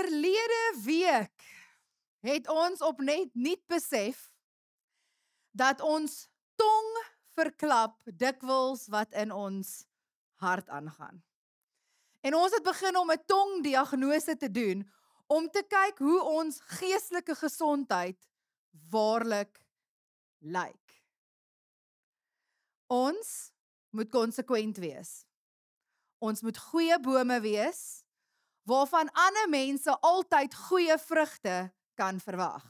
Verlede week het ons op net nie besef dat ons tong verklap dikwels wat in ons hart aangaan. En ons het begin om 'n tongdiagnose te doen om te kyk hoe ons geestelike gesondheid waarlik lyk. Ons moet konsekwent wees. Ons moet goeie bome wees waarvan ander mense altyd goeie vrugte kan verwag.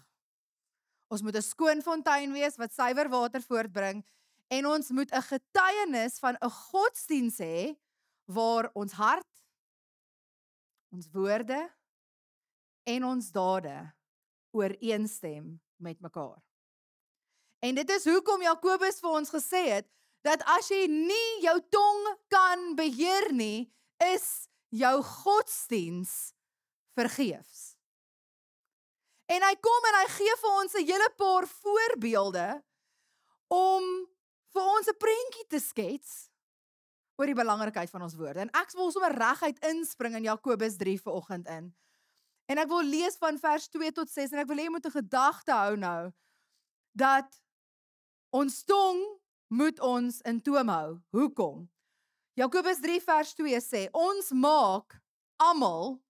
Ons moet 'n skoon fontein wees wat suiwer water voortbring en ons moet 'n getuienis van 'n godsdiens hê waar ons hart, ons woorde en ons dade ooreenstem met mekaar. En dit is hoekom Jakobus vir ons gesê het dat as jy nie jou tong kan beheer nie, is jou godsdiens vergeefs. En hy kom en hy gee vir ons 'n hele paar voorbeelde om vir ons 'n prentjie te skets oor die belangrikheid van ons woorde. En ek wil sommer reguit inspring in Jakobus 3 vanoggend in. En ek wil lees van vers 2 tot 6 en ek wil hê jy moet 'n gedagte hou nou dat ons tong moet ons in toom hou. Hoekom? Jakobus 3 vers 2 sê, ons maak almal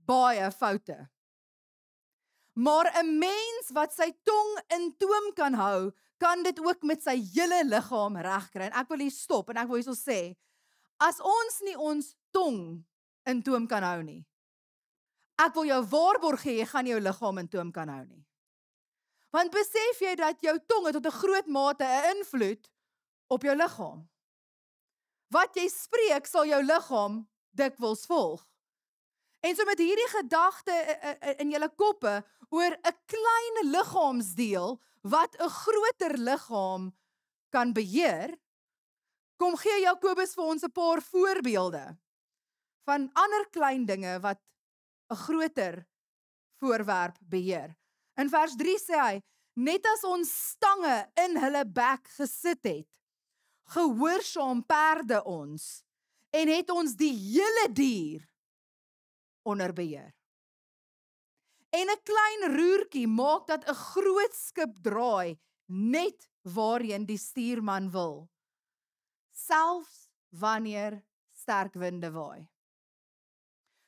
baie foute. Maar 'n mens wat sy tong in toom kan hou, kan dit ook met sy hele liggaam regkry. En ek wil hier stop en ek wil hierso sê, as ons nie ons tong in toom kan hou nie, ek wil jou waarborg gee, jy gaan jou liggaam in toom kan hou nie. Want besef jy dat jou tong het tot 'n groot mate 'n invloed op jou liggaam. Wat jy spreek sal jou liggaam dikwels volg. En so met hierdie gedagte in julle koppe oor 'n klein liggaamsdeel wat 'n groter liggaam kan beheer, kom gee Jakobus vir ons 'n paar voorbeelde van ander klein dinge wat 'n groter voorwerp beheer. In vers 3 sê hy, net as ons stange in hulle bek gesit het, gehoorsaam perde ons en het ons die hele dier onder beheer. En 'n klein roertjie maak dat 'n groot skip draai net waarheen die stuurman wil, selfs wanneer sterk winde waai.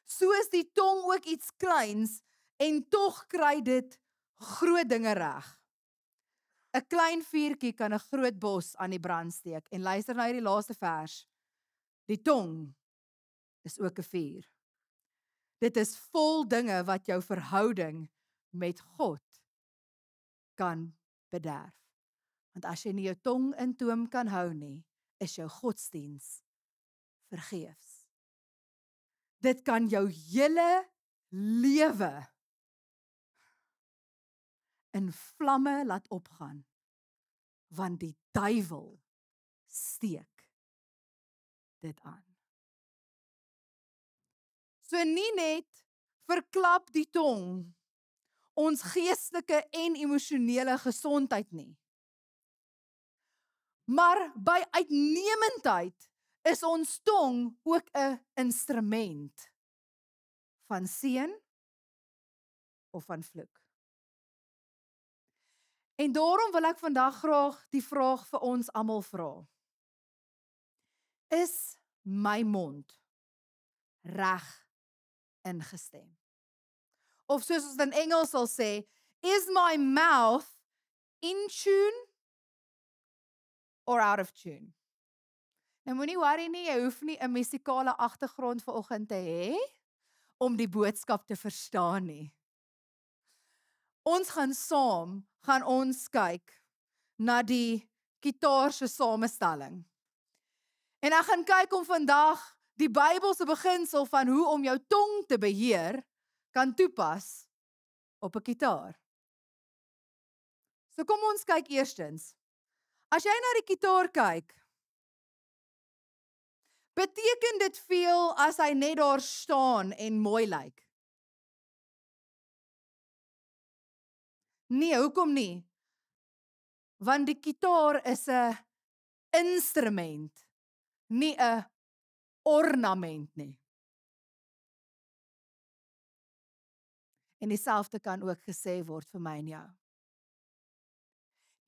So is die tong ook iets kleins en tog kry dit groot dinge reg. 'n Klein vuurtjie kan 'n groot bos aan die brand steek. En luister na hierdie laaste vers. Die tong is ook 'n vuur. Dit is vol dinge wat jou verhouding met God kan bederf. Want as jy nie jou tong in toom kan hou nie, is jou godsdiens vergeefs. Dit kan jou hele lewe in vlamme laat opgaan, want die duiwel steek dit aan. So nie net verklap die tong ons geestelike en emosionele gesondheid nie, maar by uitnemendheid is ons tong ook 'n instrument van seën of van vloek. En daarom wil ek vandag graag die vraag vir ons almal vra. Is my mond reg ingestem? Of soos ons in Engels sal sê, is my mouth in tune or out of tune? Nou moenie worry nie, jy hoef nie 'n musikale agtergrond vanoggend te hê om die boodskap te verstaan nie. Ons gaan ons kyk na die gitaar se samestelling. En ek gaan kyk om vandag die Bybelse beginsel van hoe om jou tong te beheer kan toepas op 'n gitaar. So kom ons kyk eerstens. As jy na die gitaar kyk, beteken dit veel as hy net daar staan en mooi lyk? Nee, hoekom nie? Want die gitaar is 'n instrument, nie 'n ornament nie. En dieselfde kan ook gesê word vir my en jou.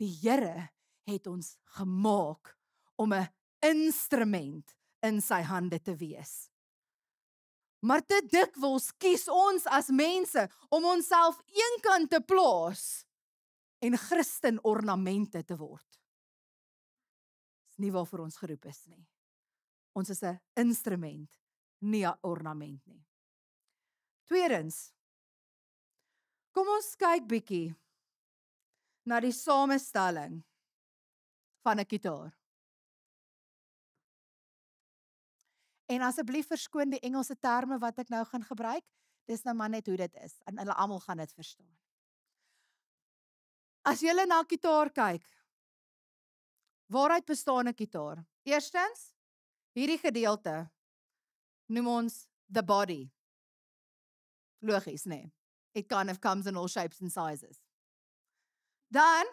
Die Here het ons gemaak om 'n instrument in sy hande te wees. Maar te dikwels kies ons as mense om onsself eenkant te plaas en Christen ornamente te word. Dis nie waarvoor ons geroep is nie. Ons is 'n instrument, nie 'n ornament nie. Tweedens, kom ons kyk bietjie na die samestelling van 'n gitaar. En asseblief verskoon die Engelse terme wat ek nou gaan gebruik. Dis nou maar net hoe dit is en hulle almal gaan dit verstaan. As jy na 'n gitaar kyk, waaruit bestaan 'n gitaar? Eerstens, hierdie gedeelte noem ons the body. Logies, nee. It kind of comes in all shapes and sizes. Dan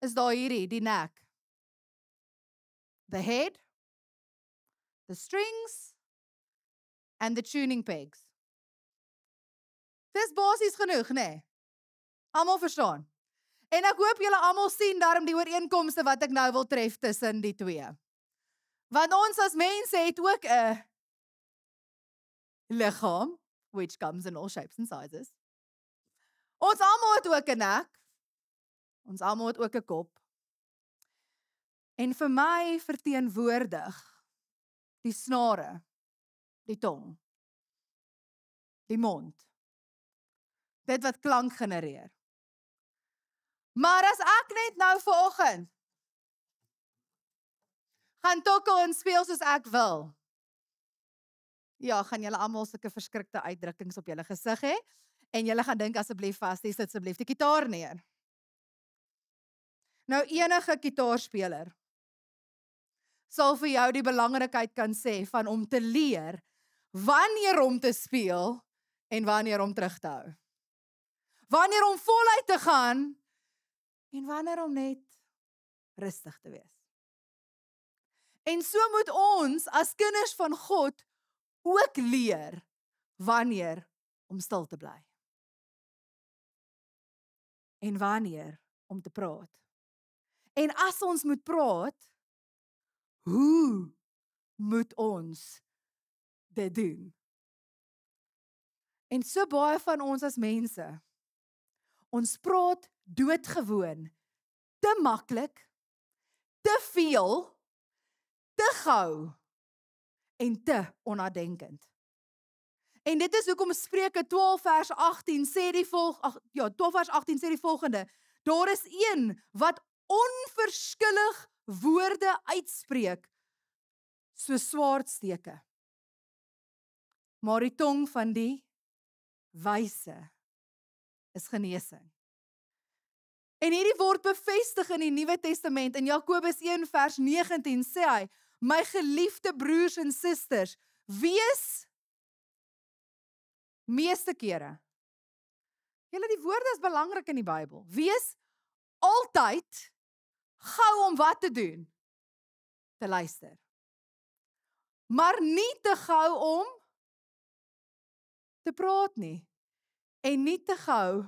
is daar hierdie, die nek. The head, the strings, and the tuning pegs. Dis basies genoeg, nee. Almal verstaan. En ek hoop julle almal sien daarom die ooreenkomste wat ek nou wil tref tussen die twee. Want ons as mense het ook 'n liggaam, which comes in all shapes and sizes. Ons almal het ook 'n nek. Ons almal het ook 'n kop. En vir my verteenwoordig die snare, die tong, die mond, dit wat klank genereer. Maar as ek net nou vanoggend gaan tokkel en speel soos ek wil, ja, gaan julle almal sulke verskrikte uitdrukkings op julle gesig hê, en julle gaan dink asseblief vas, sit asseblief die gitaar neer. Nou enige gitaarspeler sal vir jou die belangrikheid kan sê van om te leer wanneer om te speel en wanneer om terug te hou. Wanneer om voluit te gaan en wanneer om net rustig te wees. En so moet ons as kinders van God ook leer wanneer om stil te bly. En wanneer om te praat. En as ons moet praat, hoe moet ons dit doen? En so baie van ons as mense, ons praat doodgewoon, te maklik, te veel, te gou en te onnadenkend. En dit is hoekom Spreuke 12 vers 18 sê die 12 vers 18 sê die volgende: daar is een wat onverskillig woorde uitspreek soos swaardsteke, maar die tong van die wyse is genesing. En hierdie word bevestig in die Nuwe Testament. In Jakobus 1 vers 19 sê hy: my geliefde broers en susters, wees meeste kere. Julle, die woorde is belangrik in die Bybel. Wees altyd gou om wat te doen? Te luister. Maar nie te gou om te praat nie. En nie te gou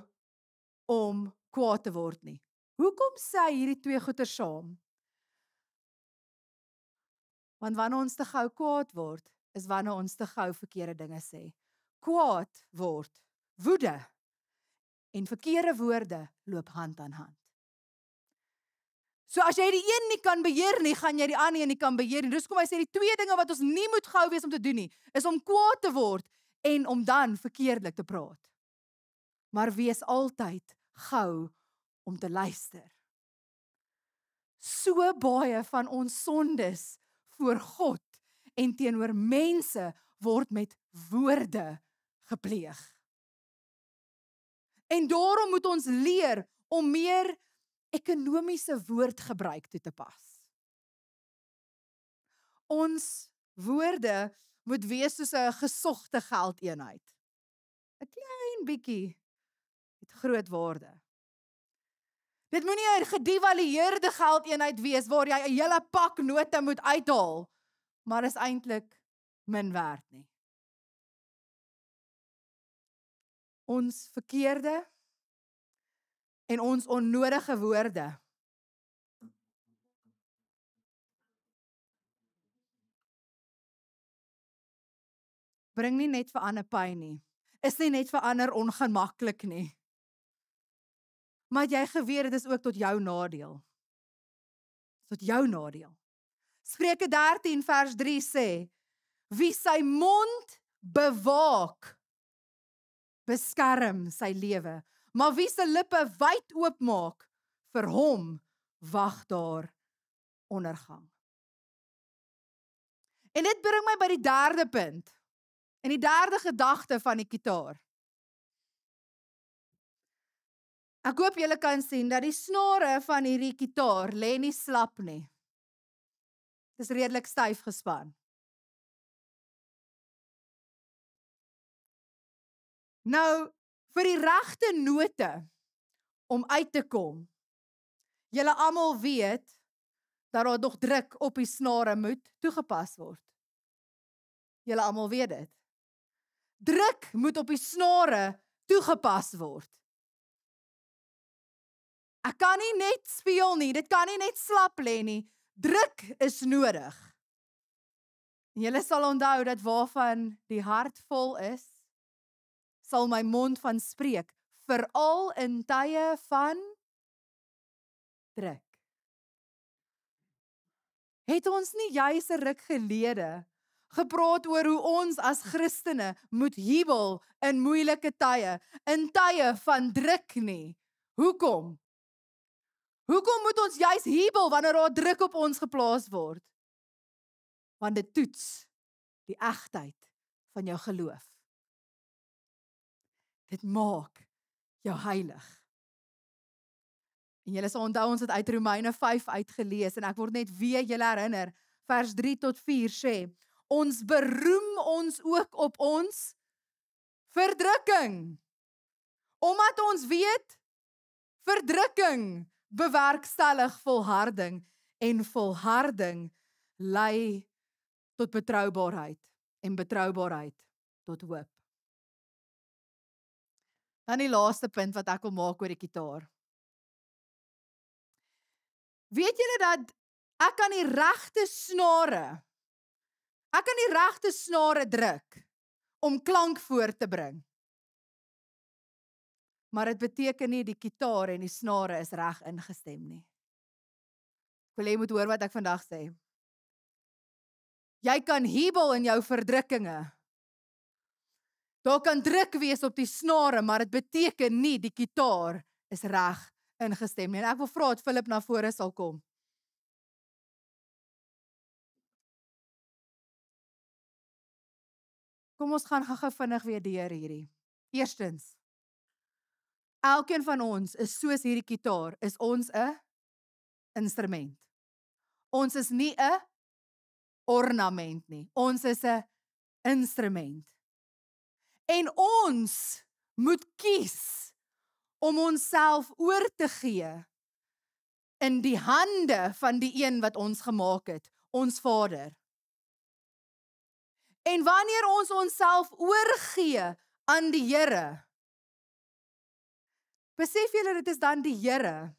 om kwaad te word nie. Hoekom sê hierdie twee goeie saam? Want wanneer ons te gou kwaad word, is wanneer ons te gou verkeerde dinge sê. Kwaad word woede en verkeerde woorde loop hand aan hand. So as jy die een nie kan beheer nie, gaan jy die ander een nie kan beheer nie. Dus kom hy sê die twee dinge wat ons nie moet gou wees om te doen nie, is om kwaad te word en om dan verkeerdelik te praat. Maar wees altyd gou om te luister. So baie van ons sondes voor God en teenoor mense word met woorde gepleeg. En daarom moet ons leer om meer ekonomiese woordgebruik toe te pas. Ons woorde moet wees soos 'n gesogte geldeenheid. 'n Klein bietjie het groot waarde. Dit moenie 'n gedevalueerde geldeenheid wees waar jy 'n hele pak note moet uithaal, maar is eintlik min werd nie. ons verkeerde en ons onnodige woorde. Bring nie net vir ander pyn nie. Is nie net vir ander ongemaklik nie. Maar het jy geweet, dit is ook tot jou nadeel. Tot jou nadeel. Spreuke 13 vers 3 sê, wie sy mond bewaak, beskerm sy lewe. Maar wie sy lippe wyd oopmaak, vir hom wag daar ondergang. En dit bring my by die derde punt. En die derde gedagte van die kitaar. Ek hoop julle kan sien dat die snare van hierdie kitaar lê nie slap nie. Dit is redelik styf gespan. Nou, vir die regte note om uit te kom, julle almal weet dat daar nog druk op die snare moet toegepas word. Julle almal weet dit. Druk moet op die snare toegepas word. Ek kan nie net speel nie, dit kan nie net slap lê nie. Druk is nodig. En julle sal onthou dat waarvan die hart vol is, sal my mond van spreek, veral in tye van druk. Het ons nie juis 'n ruk gelede gepraat oor hoe ons as Christene moet jubel in moeilike tye, in tye van druk nie? Hoekom? Hoekom moet ons juis jubel wanneer daar druk op ons geplaas word? Want dit toets die egtheid van jou geloof. Dit maak jou heilig. En julle sal onthou ons het uit Romeine 5 uitgelees en ek word net weer julle herinner, vers 3 tot 4 sê, ons beroem ons ook op ons verdrukking. Omdat ons weet, verdrukking bewerkstellig volharding en volharding lei tot betroubaarheid en betroubaarheid tot hoop. Dan die laaste punt wat ek wil maak oor die kitaar. Weet julle dat ek kan die regte snare druk om klank voor te bring. Maar dit beteken nie die kitaar en die snare is reg ingestem nie. Ek wil jy moet hoor wat ek vandag sê. Jy kan jubel in jou verdrukkinge. Daar kan druk wees op die snare, maar dit beteken nie die kitaar is reg ingestem nie. En ek wil vra dat Philip na vore sal kom. Kom ons gaan gou vinnig weer deur hierdie. Eerstens, elkeen van ons is soos hierdie kitaar, is ons 'n instrument. Ons is nie 'n ornament nie. Ons is 'n instrument. En ons moet kies om onsself oor te gee in die hande van die een wat ons gemaak het, ons Vader. En wanneer ons onsself oorgee aan die Here, besef julle dit is dan die Here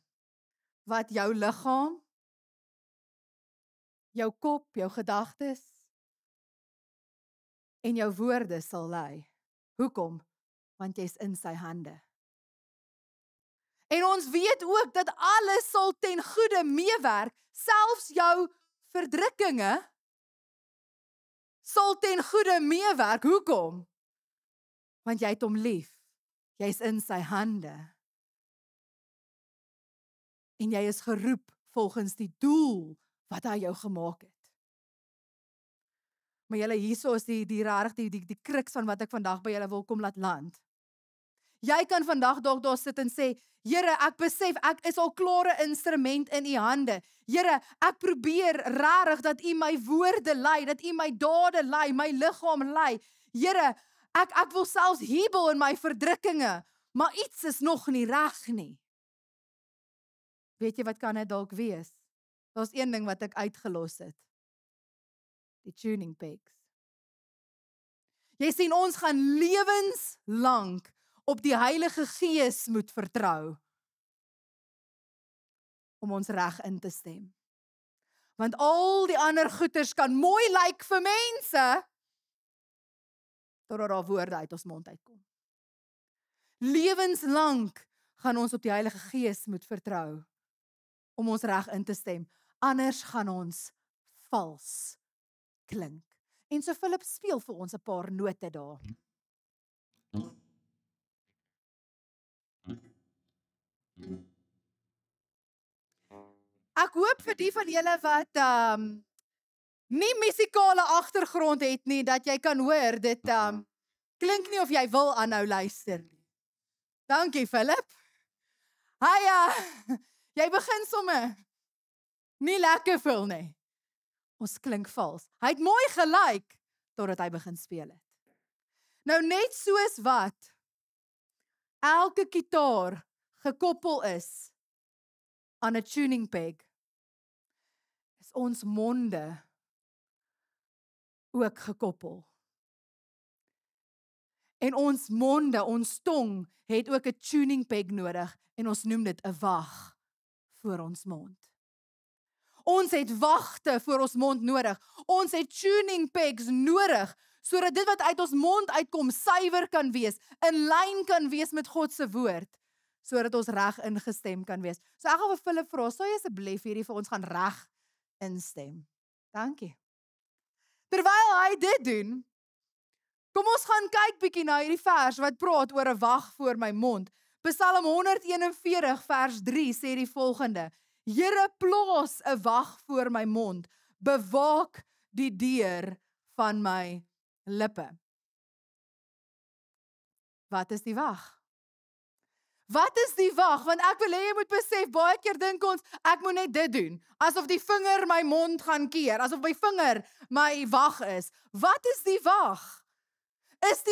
wat jou liggaam, jou kop, jou gedagtes en jou woorde sal lei. Hoekom? Want jy's in sy hande. En ons weet ook dat alles sal ten goeie meewerk, selfs jou verdrukkinge sal ten goeie meewerk. Hoekom? Want jy het hom lief. Jy's in sy hande. En jy is geroep volgens die doel wat hy jou gemaak het. Maar julle, hierso is die kruks van wat ek vandag by julle wil kom laat land. Jy kan vandag dalk daar sit en sê, Here, ek besef, ek is al klaar 'n instrument in u hande. Here, ek probeer regtig dat u my woorde lei, dat u my dade lei, my liggaam lei. Here, ek wil selfs jubel in my verdrukkinge, maar iets is nog nie reg nie. Weet jy wat kan dit dalk wees? Daar's een ding wat ek uitgelos het. Die tuning pegs. Jy sien, ons gaan lewenslank op die Heilige Gees moet vertrou om ons reg in te stem. Want al die ander goeters kan mooi lyk vir mense, totdat daar woorde uit ons mond uitkom. Lewenslank gaan ons op die Heilige Gees moet vertrou om ons reg in te stem. Anders gaan ons vals klink. En so Philip speel vir ons 'n paar note daar. Ek hoop vir die van julle wat nie musikale agtergrond het nie, dat jy kan hoor, dit klink nie of jy wil aanhou luister nie. Dankie Philip. Jy begin sommer nie lekker voel nie. Ons klink vals. Hy het mooi gelyk totdat hy begin speel het. Nou net soos wat elke gitaar gekoppel is aan 'n tuning peg, is ons monde ook gekoppel. En ons monde, ons tong, het ook 'n tuning peg nodig en ons noem dit 'n wag voor ons mond. Ons het wagte voor ons mond nodig. Ons het tuning pegs nodig sodat dit wat uit ons mond uitkom suiwer kan wees, in lyn kan wees met God se woord, sodat ons reg ingestem kan wees. So ek gaan vir Philip vra, sou jy asseblief hierdie vir ons gaan reg instem? Dankie. Terwyl hy dit doen, kom ons gaan kyk bietjie na hierdie vers wat praat oor 'n wag voor my mond. Psalm 141 vers 3 sê die volgende: Here, plaas 'n wag voor my mond, bewaak die deur van my lippe. Wat is die wag? Wat is die wag? Want ek wil hê jy moet besef, baie keer dink ons, ek moet net dit doen, asof die vinger my mond gaan keer, asof my vinger my wag is. Wat is die wag? Is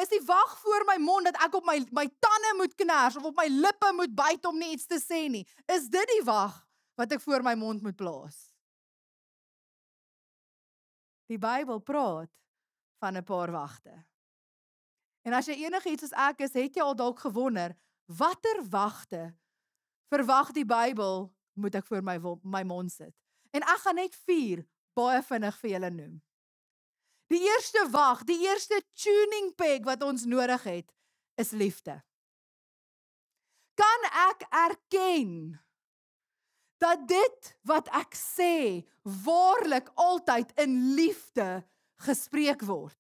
die wag voor my mond dat ek op my tande moet kners of op my lippe moet byt om nie iets te sê nie? Is dit die wag wat ek voor my mond moet plaas? Die Bybel praat van 'n paar wagte. En as jy enigiets soos ek is, het jy al dalk gewonder, watter wagte verwag die Bybel moet ek voor my mond sit? En ek gaan net 4 baie vinnig vir julle noem. Die eerste wag, die eerste tuning peg wat ons nodig het, is liefde. Kan ek erken dat dit wat ek sê waarlik altyd in liefde gespreek word?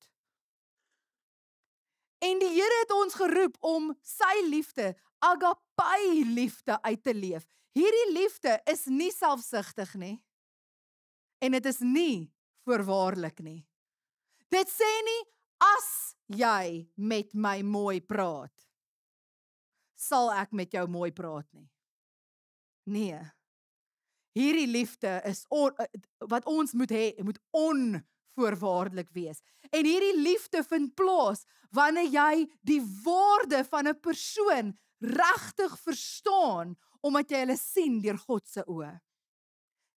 En die Here het ons geroep om sy liefde, agape liefde uit te leef. Hierdie liefde is nie selfsugtig nie. En dit is nie voorwaardelik nie. Dit sê nie, as jy met my mooi praat, sal ek met jou mooi praat nie. Nee. Hierdie liefde is wat ons moet hê, moet onvoorwaardelik wees. En hierdie liefde vind plaas wanneer jy die woorde van 'n persoon regtig verstaan, omdat jy hulle sien deur God se oë,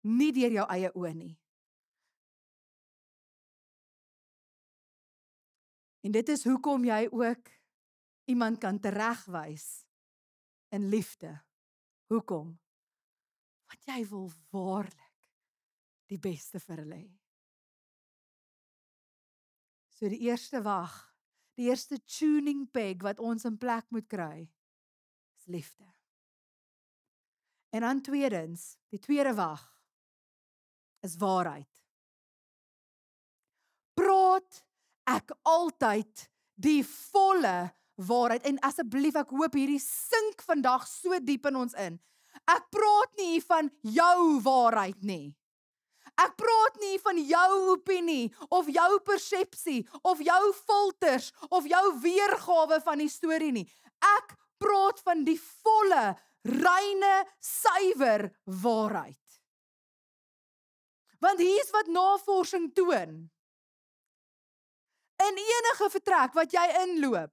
nie deur jou eie oë nie. En dit is hoekom jy ook iemand kan teregwys in liefde. Hoekom? Want jy wil waarlik die beste vir hulle hê. So die eerste wag, die eerste tuning peg wat ons in plek moet kry, is liefde. En dan tweedens, die tweede wag, is waarheid. Praat ek altyd die volle waarheid, en asseblief, ek hoop hierdie sink vandag so diep in ons in. Ek praat nie van jou waarheid nie. Ek praat nie van jou opinie, of jou persepsie, of jou filters, of jou weergawe van die storie nie. Ek praat van die volle, reine, suiwer waarheid. Want hier's wat navorsing toon. In enige vertrek wat jy inloop,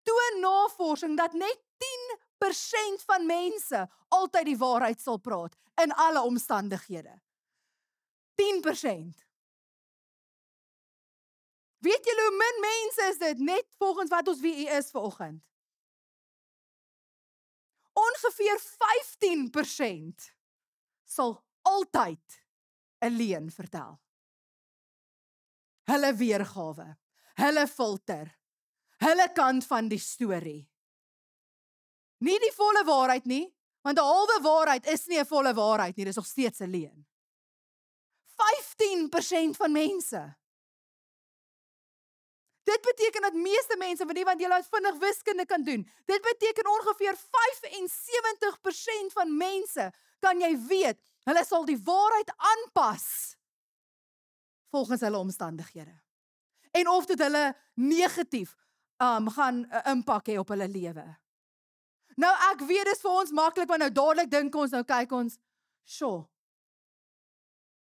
toon navorsing dat net 10% van mense altyd die waarheid sal praat, in alle omstandighede. 10%. Weet julle hoe min mense is dit, net volgens wat ons wie u is vanoggend? ongeveer 15% sal altyd 'n leuen vertel. Hulle weergawe, hulle filter, hulle kant van die storie. Nie die volle waarheid nie, want 'n halwe waarheid is nie 'n volle waarheid nie, dis nog steeds 'n leuen. 15% van mense. Dit beteken dat meeste mense, want julle vinnig wiskunde kan doen, dit beteken ongeveer 75% van mense, kan jy weet, hulle sal die waarheid aanpas volgens hulle omstandighede. En of dit hulle negatief gaan 'n impak hê op hulle lewe. Nou ek weet dis vir ons maklik, want nou dadelik dink ons, nou kyk ons,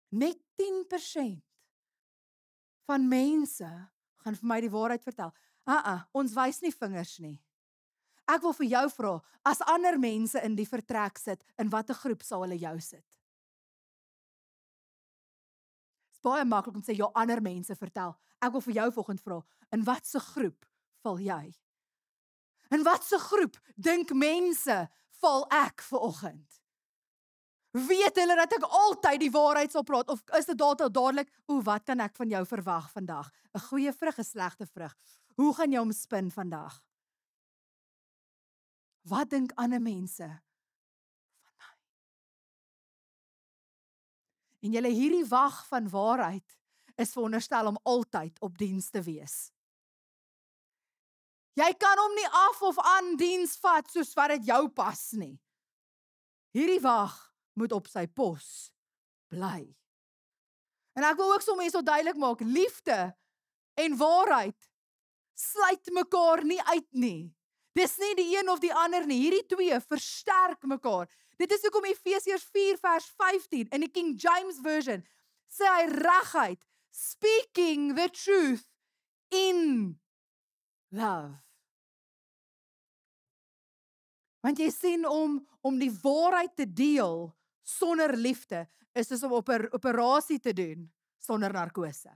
net 10% van mense gaan vir my die waarheid vertel. Ons wys nie vingers nie. Ek wil vir jou vra, as ander mense in die vertrek sit, in watter groep sal hulle jou sit? Dis baie maklik om te sê, ja, ander mense vertel. Ek wil vir jou vanoggend vra, in watse groep val jy? In watse groep dink mense val ek vanoggend? Weet hulle dat ek altyd die waarheid sal praat, of is dit dadelik, wat kan ek van jou verwag vandag? 'n Goeie vrug, 'n slegte vrug. Hoe gaan jy omspin vandag? Wat dink ander mense van my? En julle, hierdie wag van waarheid is veronderstel om altyd op diens te wees. Jy kan hom nie af of aan diens vat soos wat dit jou pas nie. Hierdie wag moet op sy pos bly. En ek wil ook so mense duidelik maak, liefde en waarheid sluit mekaar nie uit nie. Dis nie die een of die ander nie. Hierdie twee versterk mekaar. Dit is hoekom Efesiërs 4 vers 15 in die King James Version sê hy reguit, speaking the truth in love. Want jy sien, om die waarheid te deel sonder liefde, is dus om operasie te doen sonder narkose.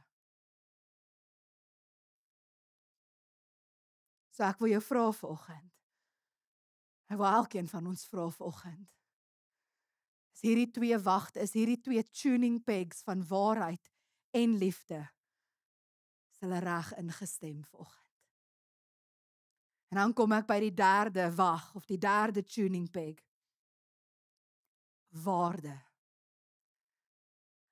So ek wil jou vra vanoggend. Ek wil elkeen van ons vra vanoggend. Is hierdie twee wagte, is hierdie twee tuning pegs van waarheid en liefde, is hulle reg ingestem vanoggend? En dan kom ek by die derde wag, of die derde tuning peg. Waarde.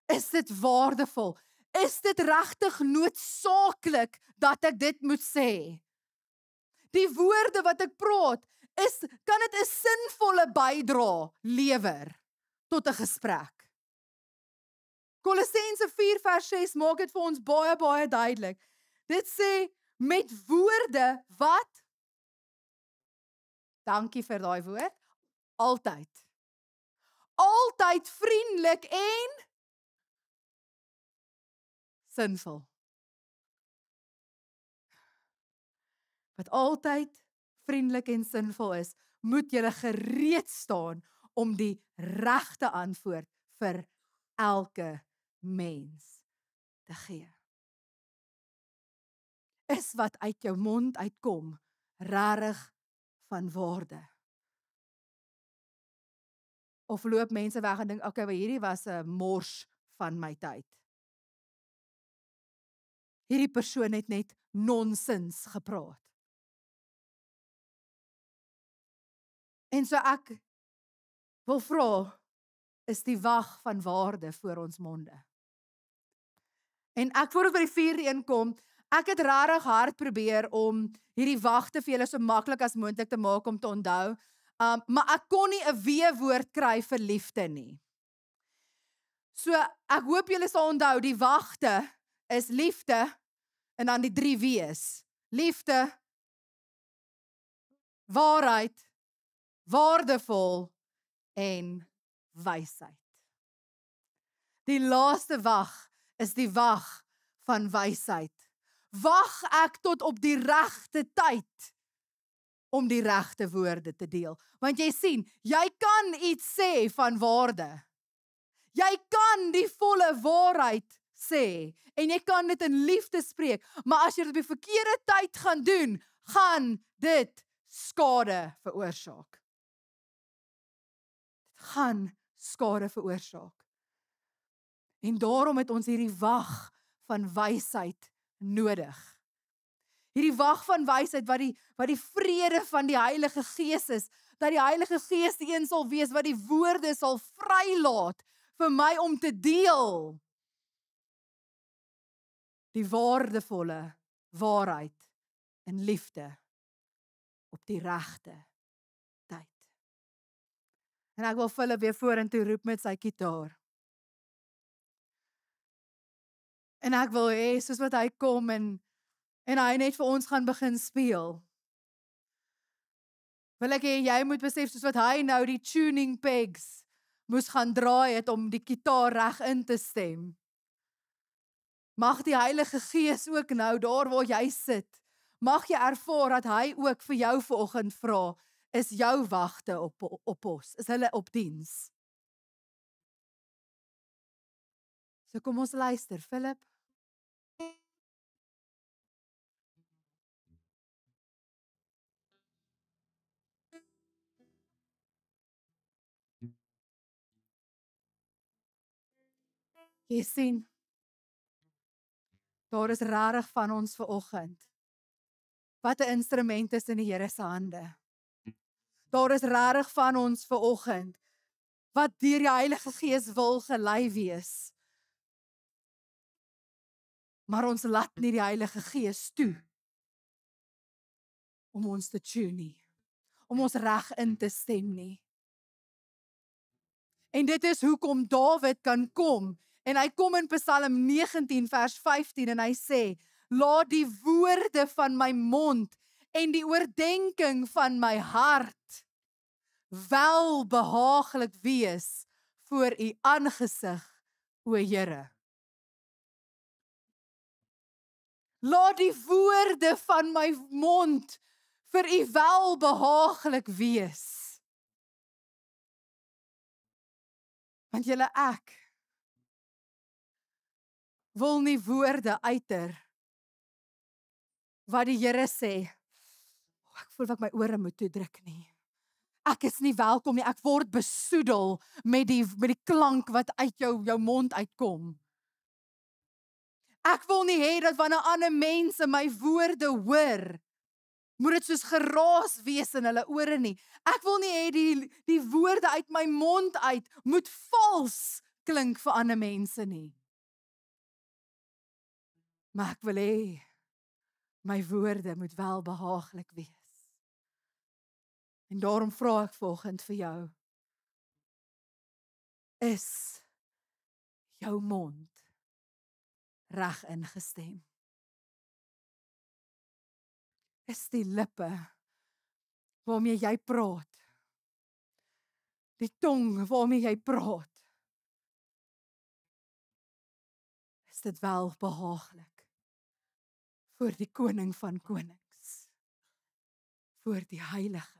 Is dit waardevol? Is dit regtig noodsaaklik dat ek dit moet sê? Die woorde wat ek praat, kan dit 'n sinvolle bydra lewer tot 'n gesprek? Kolossense 4 vers 6 maak dit vir ons baie, baie duidelik. Dit sê, met woorde wat? Dankie vir daai woord. Altyd. Altyd vriendelik en sinvol. Wat altyd vriendelik en sinvol is, moet jy gereed staan om die regte antwoord vir elke mens te gee. Is wat uit jou mond uitkom regtig van waarde? Of loop mense weg en dink, okay, maar hierdie was 'n mors van my tyd. Hierdie persoon het net nonsens gepraat. En so ek wil vra, is die wag van waarde voor ons monde? En ek voordat by die vierde een kom, ek het regtig hard probeer om hierdie wagte vir julle so maklik as moontlik te maak om te onthou. Maar ek kon nie 'n weewoord kry vir liefde nie. So ek hoop julle sal onthou, die wagte is liefde en dan die 3 W's. Liefde, waarheid, waardevol en wysheid. Die laaste wag is die wag van wysheid. Wag ek tot op die regte tyd om die regte woorde te deel. Want jy sien, jy kan iets sê van waarde. Jy kan die volle waarheid sê en jy kan dit in liefde spreek, maar as jy dit op die verkeerde tyd gaan doen, gaan dit skade veroorsaak. gaan skade veroorsaak. En daarom het ons hierdie wag van wysheid nodig. Hierdie wag van wysheid wat die vrede van die Heilige Gees is, dat die Heilige Gees die een sal wees wat die woorde sal vrylaat vir my om te deel. Die waardevolle waarheid in liefde op die regte tyd. En ek wil Philip weer vorentoe roep met sy gitaar. En ek wil hê soos wat hy kom en hy net vir ons gaan begin speel. Wil ek hê jy moet besef soos wat hy nou die tuning pegs moes gaan draai het om die gitaar reg in te stem. Mag die Heilige Gees ook nou daar waar jy sit, mag jy ervaar dat hy ook vir jou vanoggend vra, is jou wagte op ons, is hulle op diens? So kom ons luister, Philip. Jy sien, daar is regtig van ons vanoggend wat 'n instrument is in die Here se hande. Daar is regtig van ons vanoggend wat deur die Heilige Gees wil gelei wees. Maar ons laat nie die Heilige Gees toe om ons te tune nie, om ons reg in te stem nie. En dit is hoekom Dawid kan kom, en hy kom in Psalm 19 vers 15 en hy sê, laat die woorde van my mond en die oordeenking van my hart wel behaaglik wees voor u aangesig, o Here. Laat die woorde van my mond vir u wel behaaglik wees. Want julle ek wil nie woorde uiter wat die Here sê, ek voel wat my ore moet toedruk nie. Ek is nie welkom nie, ek word besoedel met die klank wat uit jou mond uitkom. Ek wil nie hê dat wanneer ander mense my woorde hoor, moet dit soos geraas wees in hulle ore nie. Ek wil nie hê die woorde uit my mond uit moet vals klink vir ander mense nie. Maar ek wil hê my woorde moet wel behaaglik wees. En daarom vra ek vanoggend vir jou, is jou mond reg ingestem? Is die lippe waarmee jy praat, die tong waarmee jy praat, is dit wel behaaglik voor die koning van konings, voor die heilige